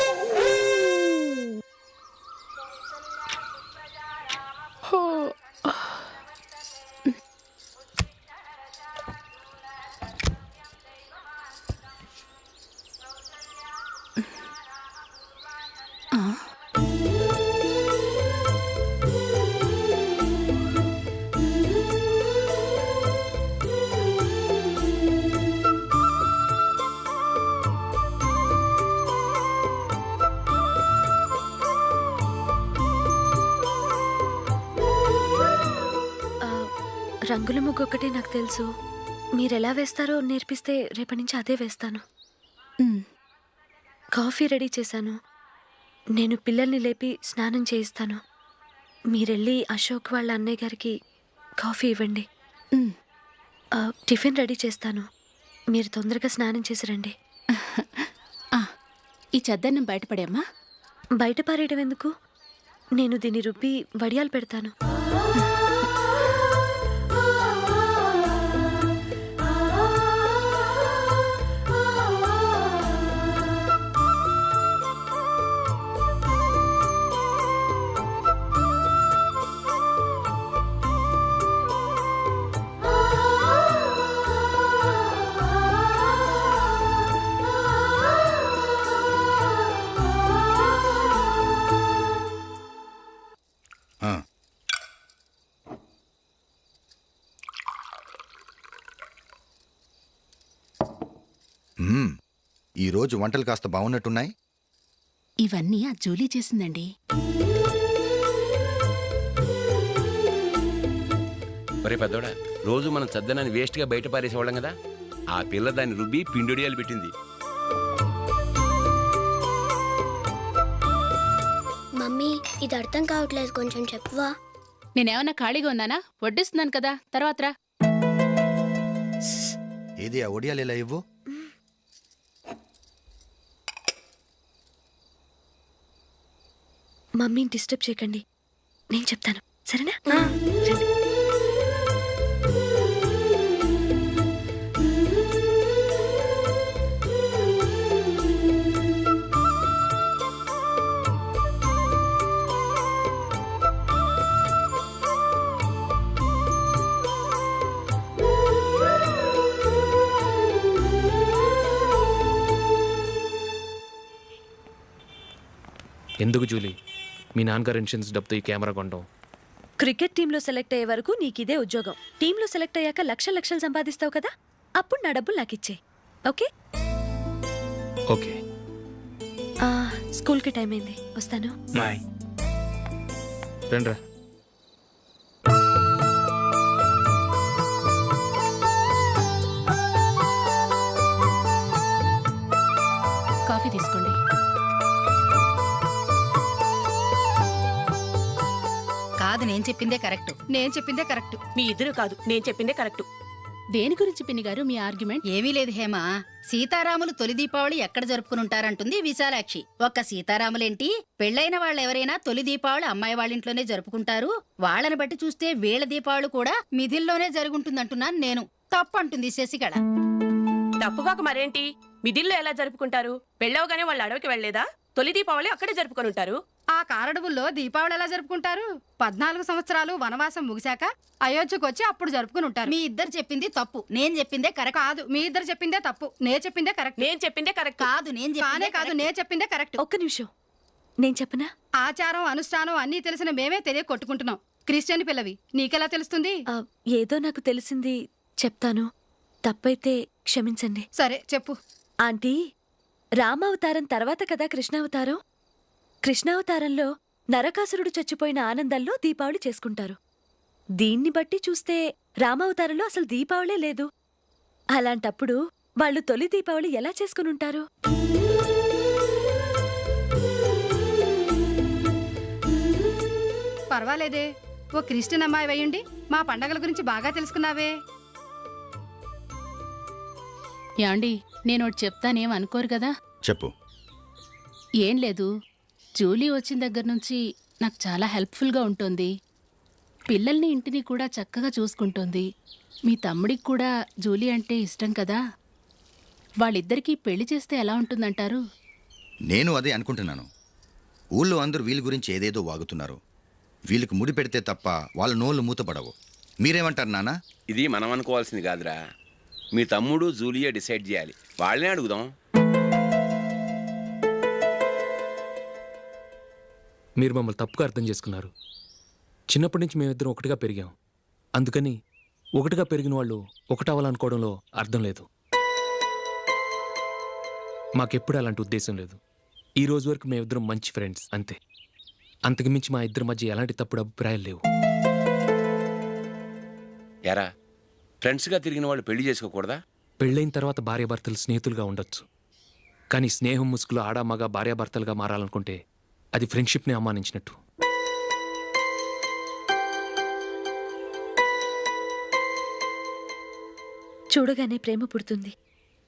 రంగుల ముగ్గు ఒకటే నాకు తెలుసు. మీరెలా వేస్తారో నేర్పిస్తే రేపటి నుంచి అదే వేస్తాను. కాఫీ రెడీ చేశాను. నేను పిల్లల్ని లేపి స్నానం చేయిస్తాను. మీరెళ్ళి అశోక్ వాళ్ళ అన్నయ్య గారికి కాఫీ ఇవ్వండి. టిఫిన్ రెడీ చేస్తాను. మీరు తొందరగా స్నానం చేసి రండి. ఈ చెద్దన్నం బయటపడేమ్మా. బయట పారేయడం ఎందుకు? నేను దీన్ని రుబ్బి వడియాలు పెడతాను. రోజు వంటలు కాస్త బాగున్నట్టున్నాయి. ఇవన్నీ ఆ జూలీ చేసిందండి. ఒరే పెద్దోడా, రోజు మనం చద్దనాన్ని వేస్ట్గా బయట పారేసేవాళ్ళం కదా, ఆ పిల్ల దాన్ని రుబ్బి పిండొడియాలు పెట్టింది. మమ్మీ ఇది అర్థం కావట్లేదు, కొంచెం చెప్పువా. నేనేమన్నా ఖాళీగా ఉన్నానా? వడ్డిస్తున్నాను కదా, తర్వాత రా. ఏది ఆ ఒడియాలు ఇలా ఇవ్వు. మమ్మీని డిస్టర్బ్ చేయకండి, నేను చెప్తాను, సరేనా? రండి. ఎందుకు జూలీ మీ నాన్నగారు ఇన్సూరెన్స్ డబ్బుతో ఈ కెమెరా కొంటాం? క్రికెట్ టీంలో సెలెక్ట్ అయ్యే వరకు నీకిదే ఉద్యోగం. టీంలో సెలెక్ట్ అయ్యాక లక్షలు లక్షలు సంపాదిస్తావు కదా, అప్పుడు నా డబ్బులు నాకు ఇచ్చే. ఓకే? ఓకే. స్కూల్కి టైం అయింది, వస్తాను. బాయ్. రండ్రా. కాఫీ తీసుకోండి. కాదు, నేను చెప్పిందే కరెక్ట్. నేను చెప్పిందే కరెక్ట్. మీ ఇద్దరు కాదు, నేను చెప్పిందే కరెక్ట్. దేని గురించి పిన్ని గారు మీ ఆర్గ్యుమెంట్? ఏమీ లేదు హేమ. సీతారాములు తొలి దీపావళి ఎక్కడ జరుపుకుని ఉంటారంటుంది విశాలాక్షి. ఒక్క సీతారాములేంటి, పెళ్ళైన వాళ్ళు ఎవరైనా తొలి దీపావళి అమ్మాయి వాళ్ళ ఇంట్లోనే జరుపుకుంటారు. వాళ్ళని బట్టి చూస్తే వీళ్ళ దీపావళి కూడా మిథిల్లోనే జరుగుంటుందంటున్నాను నేను. తప్పు అంటుంది శశికళ. తప్పుగాక మరేంటి, మిథిల్లో ఎలా జరుపుకుంటారు? పెళ్ళవగానే వాళ్ళు అడవికి వెళ్లేదా? తొలి దీపావళి అక్కడే జరుపుకొని ఉంటారు. ఆ కారడవుల్లో దీపావళి ఎలా జరుపుకుంటారు? 14 సంవత్సరాలు వనవాసం ముగిశాక అయోధ్యకు వచ్చి అప్పుడు జరుపుకుని ఉంటారు. మీ ఇద్దరు చెప్పింది తప్పు, నేను చెప్పిందే కరెక్ట్. కాదు, మీ ఇద్దరు చెప్పిందే తప్పు, నేను చెప్పిందే కరెక్ట్. నేను చెప్పిందే కరెక్ట్. కాదు, నేను చెప్పిందే కరెక్ట్. ఒక్క నిమిషం, నేను చెప్పనా? ఆచారం అనుష్ఠానం అన్నీ తెలిసిన మేమే తెలియ కొట్టుకుంటున్నాం. క్రిస్టియన్ పిల్లవి, నీకెలా తెలుస్తుంది? ఏదో నాకు తెలిసింది చెప్తాను, తప్పైతే క్షమించండి. సరే చెప్పు. ఆంటీ, రామావతారం తర్వాత కదా కృష్ణావతారం. కృష్ణావతారంలో నరకాసురుడు చచ్చిపోయిన ఆనందంలో దీపావళి చేసుకుంటారు. దీన్ని బట్టి చూస్తే రామావతారంలో అసలు దీపావళే లేదు. అలాంటప్పుడు వాళ్ళు తొలి దీపావళి ఎలా చేసుకునుంటారు? పర్వాలేదే, ఓ క్రిస్టియన్ అమ్మాయి వేయండి, మా పండగల గురించి బాగా తెలుసుకున్నావే. యాండి, నేను ఒకటి చెప్తానేం అనుకోరు కదా? చెప్పు. ఏం లేదు, జూలీ వచ్చిన దగ్గర నుంచి నాకు చాలా హెల్ప్ఫుల్గా ఉంటుంది. పిల్లల్ని ఇంటిని కూడా చక్కగా చూసుకుంటుంది. మీ తమ్ముడికి కూడా జూలీ అంటే ఇష్టం కదా. వాళ్ళిద్దరికీ పెళ్లి చేస్తే ఎలా ఉంటుందంటారు? నేను అదే అనుకుంటున్నాను. ఊళ్ళో అందరూ వీళ్ళ గురించి ఏదేదో వాగుతున్నారు. వీళ్ళకి ముడి పెడితే తప్ప వాళ్ళ నోళ్ళు మూతపడవు. మీరేమంటారు నాన్న? ఇది మనం అనుకోవాల్సింది కాదురా, మీ తమ్ముడు జూలియా డిసైడ్ చేయాలి. వాళ్ళనే అడుగుదాం. మీరు మమ్మల్ని తప్పుగా అర్థం చేసుకున్నారు. చిన్నప్పటి నుంచి మేమిద్దరం ఒకటిగా పెరిగాం. అందుకని ఒకటిగా పెరిగిన వాళ్ళు ఒకటవ్వాలనుకోవడంలో అర్థం లేదు. మాకెప్పుడు అలాంటి ఉద్దేశం లేదు. ఈ రోజు వరకు మేమిద్దరం మంచి ఫ్రెండ్స్ అంతే. అంతకుమించి మా ఇద్దరి మధ్య ఎలాంటి తప్పుడు అభిప్రాయాలు లేవు. యారా, ఫ్రెండ్స్గా తిరిగిన వాళ్ళు పెళ్లి చేసుకోకూడదా? పెళ్ళైన తర్వాత భార్యాభర్తలు స్నేహితులుగా ఉండొచ్చు. కానీ స్నేహం ముసుగులో ఆడా మగ భార్యాభర్తలుగా మారాలనుకుంటే అది ఫ్రెండ్షిప్ని అవమానించినట్టు. చూడగానే ప్రేమ పుడుతుంది,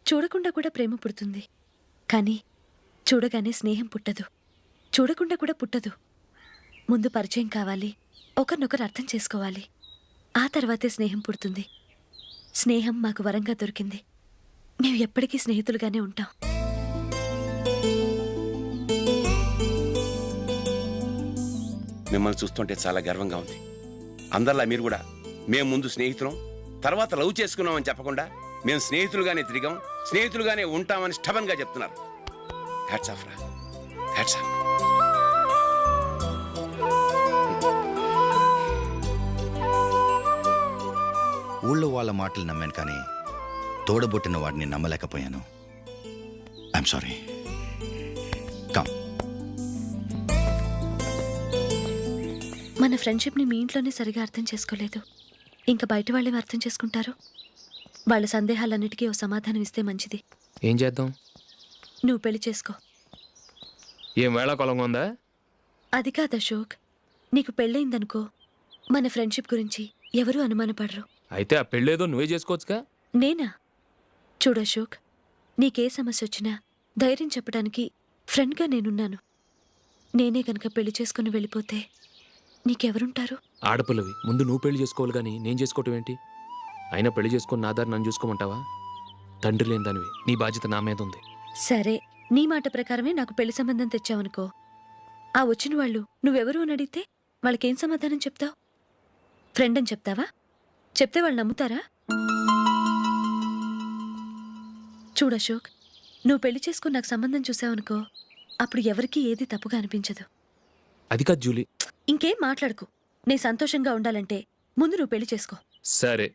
చూడకుండా కూడా ప్రేమ పుడుతుంది. కానీ చూడగానే స్నేహం పుట్టదు, చూడకుండా కూడా పుట్టదు. ముందు పరిచయం కావాలి, ఒకరినొకరు అర్థం చేసుకోవాలి, ఆ తర్వాతే స్నేహం పుడుతుంది. స్నేహం మాకు వరంగా దొరికింది. మేము ఎప్పటికీ స్నేహితులుగానే ఉంటాం. మిమ్మల్ని చూస్తుంటే చాలా గర్వంగా ఉంది. అందరిలా మీరు కూడా మేము ముందు స్నేహితులం, తర్వాత లవ్ చేసుకున్నామని చెప్పకుండా మేము స్నేహితులుగానే తిరిగాం, స్నేహితులుగానే ఉంటామని స్టబన్గా చెప్తున్నారు. హ్యాట్స్ ఆఫ్ రా, హ్యాట్స్ ఆఫ్. ఊళ్ళో వాళ్ళ మాటలు నమ్మాను, కానీ తోడబుట్టిన వాడిని నమ్మలేకపోయాను. I'm sorry. కమ్. మన ఫ్రెండ్షిప్ని మీ ఇంట్లోనే సరిగా అర్థం చేసుకోలేదు, ఇంకా బయట వాళ్ళేం అర్థం చేసుకుంటారు? వాళ్ళ సందేహాలన్నిటికీ ఓ సమాధానం ఇస్తే మంచిది. ఏం చేద్దాం? నువ్వు పెళ్లి చేసుకో. ఏం వేళాకొలంగా ఉందా? అది కాదు అశోక్, నీకు పెళ్ళయిందనుకో మన ఫ్రెండ్షిప్ గురించి ఎవరూ అనుమానపడరు. అయితే ఆ పెళ్ళేదో నువ్వే చేసుకోవచ్చుగా. నేనా? చూడు అశోక్, నీకే సమస్య వచ్చినా ధైర్యం చెప్పడానికి ఫ్రెండ్గా నేనున్నాను. నేనే గనక పెళ్లి చేసుకుని వెళ్ళిపోతే నీకెవరుంటారు? ఆడపిల్లవి, ముందు నువ్వు పెళ్లి చేసుకోవాలి కానీ నేను చేసుకోవటం ఏంటి? అయినా పెళ్లి చేసుకుని నా దారి నన్ను చూసుకోమంటావా? తండ్రి లేని దానివి, నీ బాధ్యత నా మీద ఉంది. సరే, నీ మాట ప్రకారమే నాకు పెళ్లి సంబంధం తెచ్చావనుకో, ఆ వచ్చిన వాళ్ళు నువ్వెవరు అని అడిగితే వాళ్ళకేం సమాధానం చెప్తావు? ఫ్రెండ్ అని చెప్తావా? చెప్తే వాళ్ళు నమ్ముతారా? చూడు అశోక్, నువ్వు పెళ్లి చేసుకుని నాకు సంబంధం చూసావనుకో, అప్పుడు ఎవరికీ ఏది తప్పుగా అనిపించదు. అది కాదు జూలీ. ఇంకేం మాట్లాడుకో. నేను సంతోషంగా ఉండాలంటే ముందు నువ్వు పెళ్లి చేసుకో. సరే,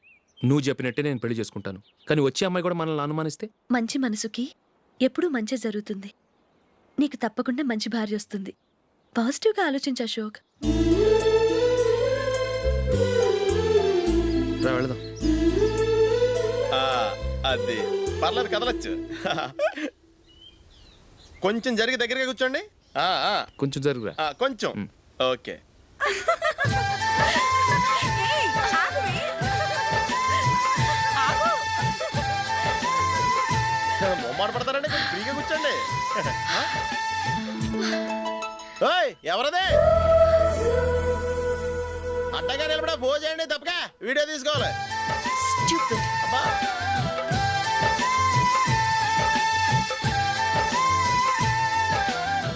నువ్వు చెప్పినట్టే నేను పెళ్లి చేసుకుంటాను. కానీ వచ్చే అమ్మాయి కూడా మనల్ని అనుమానిస్తే? మంచి మనసుకి ఎప్పుడూ మంచి జరుగుతుంది. నీకు తప్పకుండా మంచి భార్య వస్తుంది. పాజిటివ్గా ఆలోచించు అశోక్. రా వెళదాం. అది పర్లేదు, కదలొచ్చు. కొంచెం జరిగి దగ్గరగా కూర్చోండి. కొంచెం జరుగురా. కొంచెం. ఓకే. మొమ్మాట పడతారండి, కొంచెం ఫ్రీగా కూర్చోండి. ఓయ్, ఎవరదే? అడ్డగా నిలబడా ఫోన్ చేయండి, తప్పగా వీడియో తీసుకోవాలి. అబ్బా.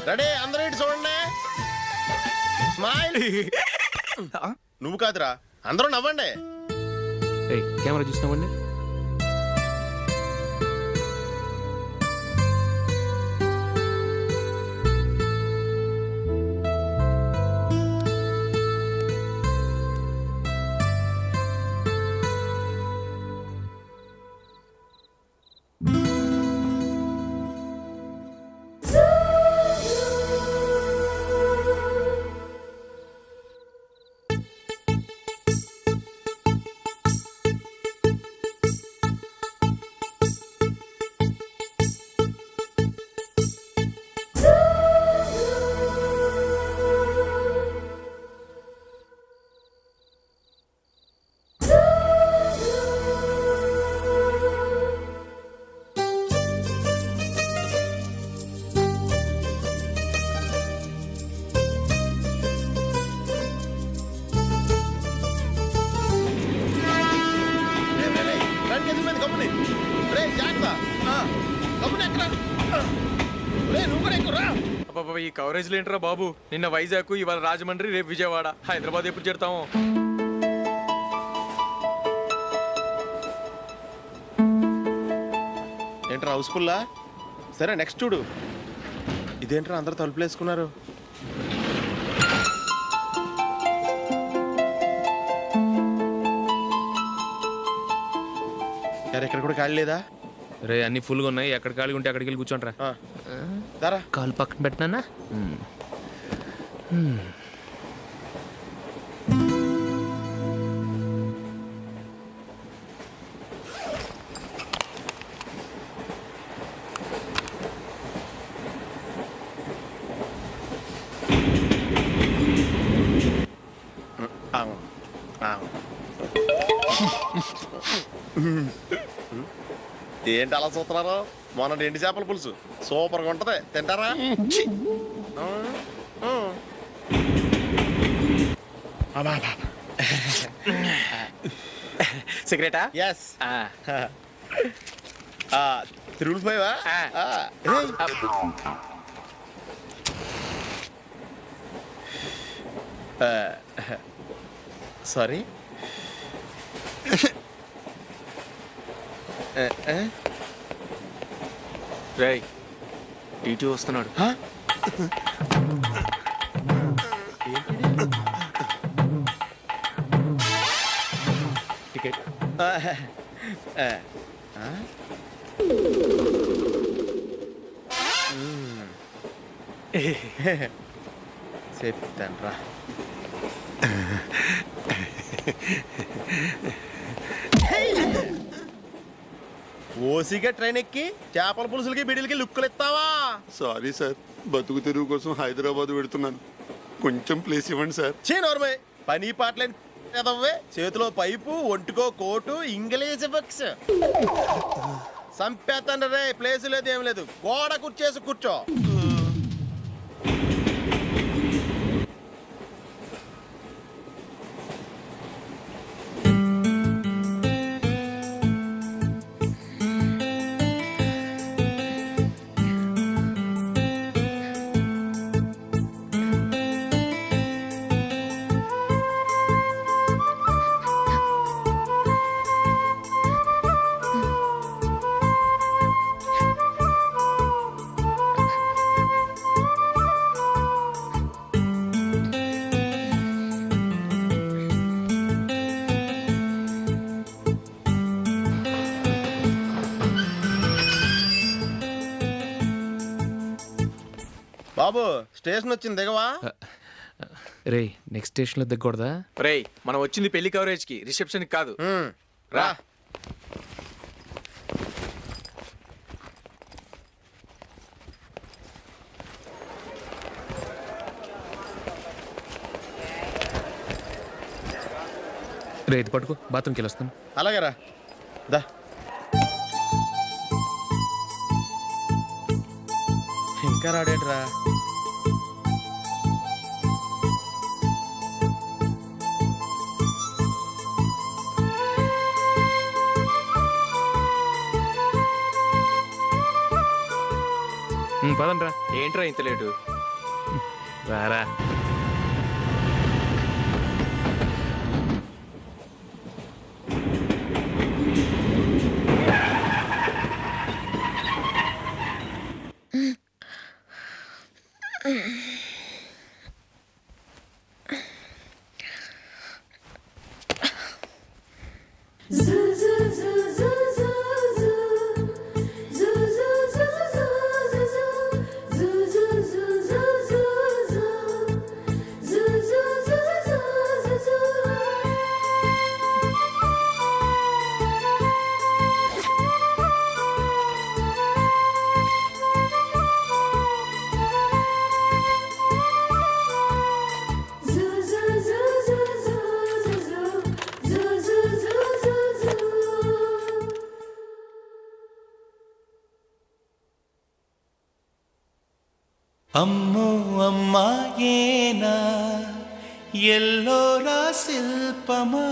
రెడీ, అందరూ ఇటు చూడండి. స్మైల్. నువ్వు కాదురా, అందరూ నవ్వండి. కెమెరా చూసినావండి. ఈ కవరేజ్ లేంట్రా బాబు. నిన్న వైజాగ్, ఇవాళ రాజమండ్రి, రేపు విజయవాడ. హైదరాబాద్ ఎప్పుడు చేరుతాము? ఏంట్రా హౌస్ఫుల్లా? సరే, నెక్స్ట్ చూడు. ఇదేంట్రా అందరు తలుపులు వేసుకున్నారు? ఎక్కడ కూడా ఖాళీ లేదా? రే, అన్ని ఫుల్గా ఉన్నాయి. ఎక్కడ ఖాళీ ఉంటే అక్కడికి వెళ్ళి కూర్చోండి రా. కాలు పక్కన పెట్టినా. ఏంటి అలా చూస్తున్నారు? మొన్న ఎండి చేపల పులుసు సూపర్గా ఉంటది, తింటారా? సిగరెటా? ఎస్. తిరుగులు పోయావా? సారీ. రేయ్, టీటీ వస్తున్నాడు. టికెట్. చెప్తాను రా. ఓసిగా ట్రైన్ ఎక్కి చేపల పులుసులకి బిడిలకి లుక్కులు ఇస్తావా? సారీ సార్, బతుకు తెరువు కోసం హైదరాబాద్ పెడుతున్నాను, కొంచెం ప్లేస్ ఇవ్వండి సార్. నోర్మే పని పాటలేని కదవ్వే, చేతిలో పైపు, ఒంటికో కోటు, ఇంగ్లీష్ బుక్స్. సంపేతండ్రి రే, ప్లేస్ లేదు ఏం లేదు, గోడ కుర్చేసి కూర్చో. బాబు స్టేషన్ వచ్చింది దిగవా? రే నెక్స్ట్ స్టేషన్లో దిగకూడదా? రేయ్ మనం వచ్చింది పెళ్లి కవరేజ్ కి, రిసెప్షన్ కాదు. రా. రే ఇది పట్టుకో, బాత్రూమ్కి వెళ్ళి వస్తాను. అలాగే రా. దా. ఇంకా రాడేట్రా? పదండ్రా. ఏంట్రా ఇంత లేటు? రారా. అమ్మో అమ్మాయేనా ఎల్లోరా శిల్పమా,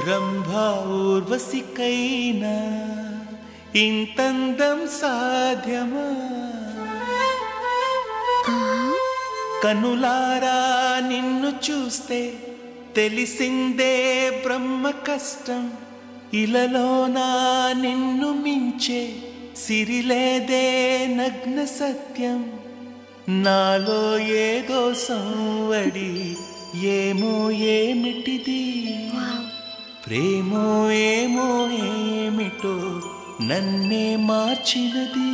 రంభా ఊర్వశికైనా ఇంతందం సాధ్యమా, కనులారా నిన్ను చూస్తే తెలిసిందే బ్రహ్మ కష్టం, ఇలలోనా నిన్ను మించే సిరిలేదే నగ్న సత్యం, నాలో ఏదో సంవడి ఏమో ఏమిటిది, ప్రేమో ఏమో ఏమిటో నన్నే మార్చినది.